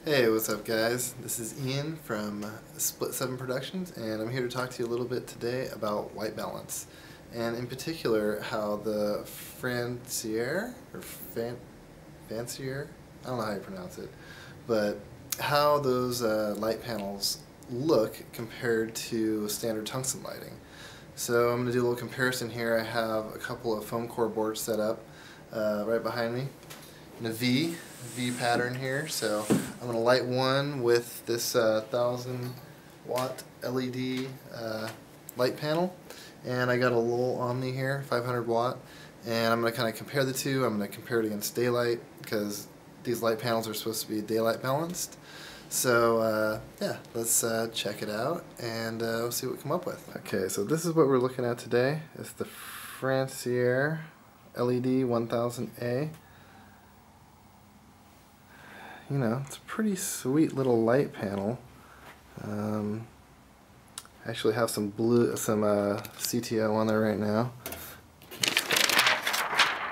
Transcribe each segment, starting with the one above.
Hey, what's up guys? This is Ian from Split 7 Productions, and I'm here to talk to you a little bit today about white balance, and in particular how the Fancier, I don't know how you pronounce it, but how those light panels look compared to standard tungsten lighting. So I'm going to do a little comparison here. I have a couple of foam core boards set up right behind me in a V pattern here. So I'm going to light one with this 1000-watt LED light panel, and I got a little Omni here, 500-watt, and I'm going to kind of compare the two. I'm going to compare it against daylight because these light panels are supposed to be daylight balanced. So yeah, let's check it out and we'll see what we come up with. Okay, so this is what we're looking at today. It's the Fancier LED 1000A. You know, it's a pretty sweet little light panel. I actually have some CTO on there right now.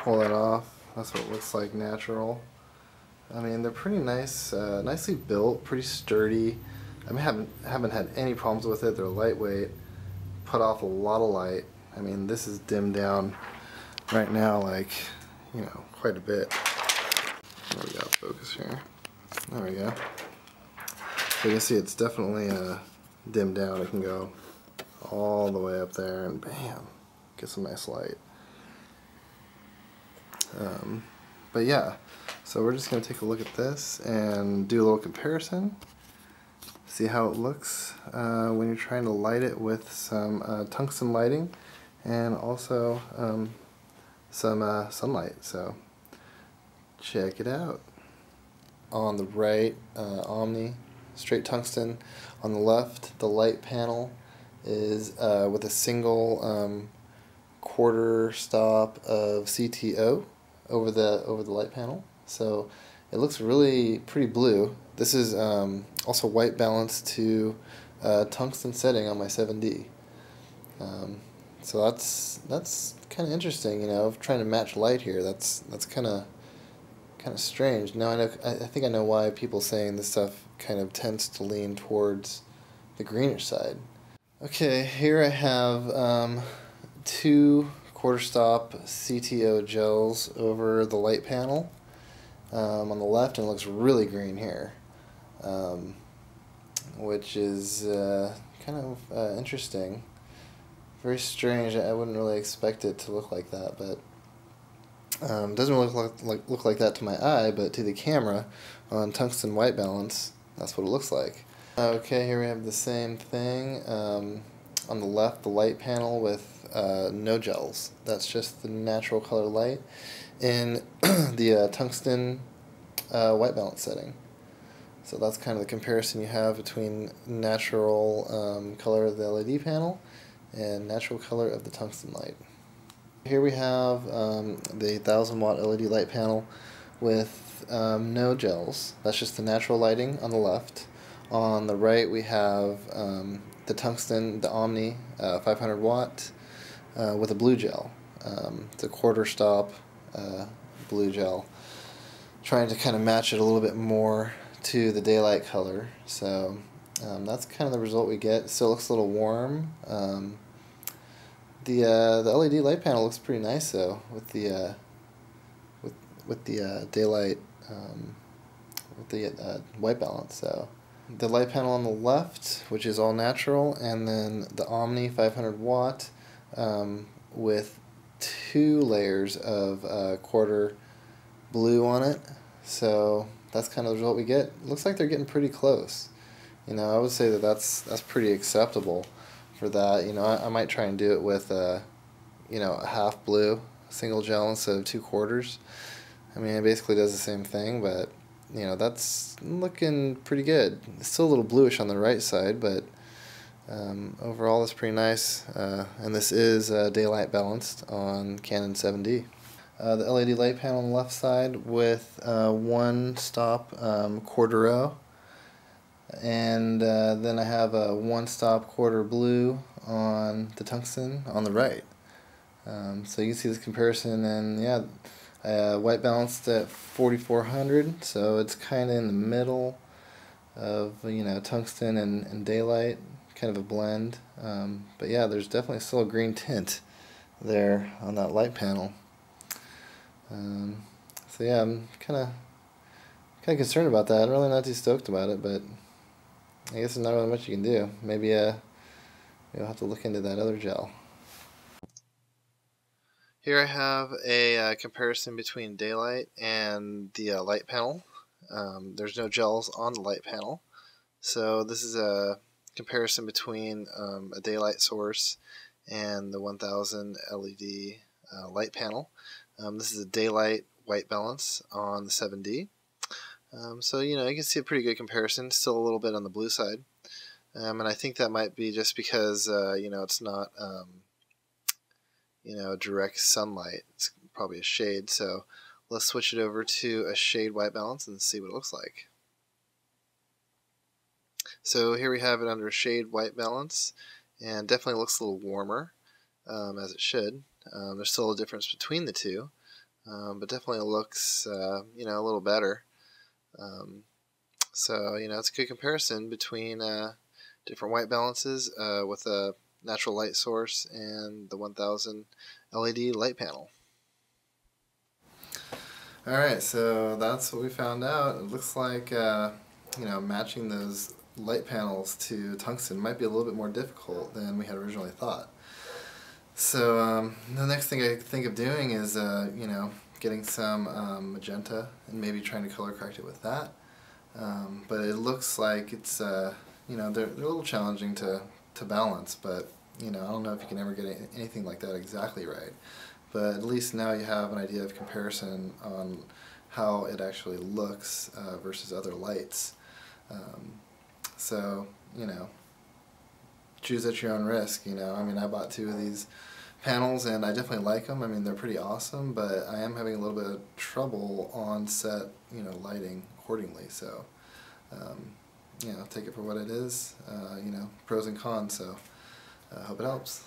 Pull that off. That's what it looks like natural. I mean, they're pretty nice, nicely built, pretty sturdy. I mean, haven't had any problems with it. They're lightweight, put off a lot of light. I mean, this is dimmed down right now, like, you know, quite a bit. There we go, focus here. There we go. So you can see it's definitely dimmed down. It can go all the way up there and bam, get some nice light. But yeah, so we're just going to take a look at this and do a little comparison. See how it looks when you're trying to light it with some tungsten lighting and also some sunlight. So check it out. On the right, Omni, straight tungsten. On the left, the light panel is with a single quarter stop of CTO over the light panel. So it looks really pretty blue. This is also white balanced to tungsten setting on my 7D. So that's kind of interesting, you know, trying to match light here. That's kind of strange. Now I think I know why people saying this stuff kind of tends to lean towards the greenish side. Okay, here I have two quarter stop CTO gels over the light panel on the left, and it looks really green here, which is kind of interesting. Very strange. I wouldn't really expect it to look like that, but doesn't really look like that to my eye, but to the camera on tungsten white balance, that's what it looks like. Okay, here we have the same thing. On the left, the light panel with no gels. That's just the natural color light in the tungsten white balance setting. So that's kind of the comparison you have between natural color of the LED panel and natural color of the tungsten light. Here we have the 1000-watt LED light panel with no gels. That's just the natural lighting on the left. On the right we have the tungsten, the Omni 500-watt with a blue gel. It's a quarter stop blue gel. Trying to kind of match it a little bit more to the daylight color. So that's kind of the result we get. It still looks a little warm. The LED light panel looks pretty nice though, with the daylight with the white balance. So the light panel on the left, which is all natural, and then the Omni 500-watt with two layers of quarter blue on it. So that's kind of the result we get. It looks like they're getting pretty close. You know, I would say that that's pretty acceptable for that. You know, I might try and do it with you know, a half blue single gel instead of 2 quarters. I mean, it basically does the same thing, but you know, that's looking pretty good. It's still a little bluish on the right side, but overall it's pretty nice. And this is daylight balanced on Canon 7D. The LED light panel on the left side with one stop quarter row, and then I have a one stop quarter blue on the tungsten on the right. So you can see this comparison, and yeah, white balanced at 4400, so it's kind of in the middle. of tungsten and daylight, kind of a blend. But yeah, there's definitely still a green tint there on that light panel. So yeah, I'm kind of concerned about that. I'm really not too stoked about it, but I guess there's not really much you can do. Maybe you'll have to look into that other gel. Here I have a comparison between daylight and the light panel. There's no gels on the light panel, so this is a comparison between a daylight source and the 1000 LED light panel. This is a daylight white balance on the 7D. So you can see a pretty good comparison, still a little bit on the blue side. And I think that might be just because it's not direct sunlight. It's probably a shade. So let's switch it over to a shade white balance and see what it looks like. So here we have it under shade white balance, and definitely looks a little warmer, as it should. There's still a difference between the two, but definitely looks a little better. So it's a good comparison between different white balances with a natural light source and the 1000 LED light panel. Alright, so that's what we found out. It looks like matching those light panels to tungsten might be a little bit more difficult than we had originally thought. So the next thing I think of doing is getting some magenta and maybe trying to color correct it with that. But it looks like it's they're a little challenging to balance, but I don't know if you can ever get anything like that exactly right. But at least now you have an idea of comparison on how it actually looks versus other lights. So choose at your own risk. I mean, I bought 2 of these panels and I definitely like them. I mean, they're pretty awesome, but I am having a little bit of trouble on set, lighting accordingly. So take it for what it is. Pros and cons. So I hope it helps.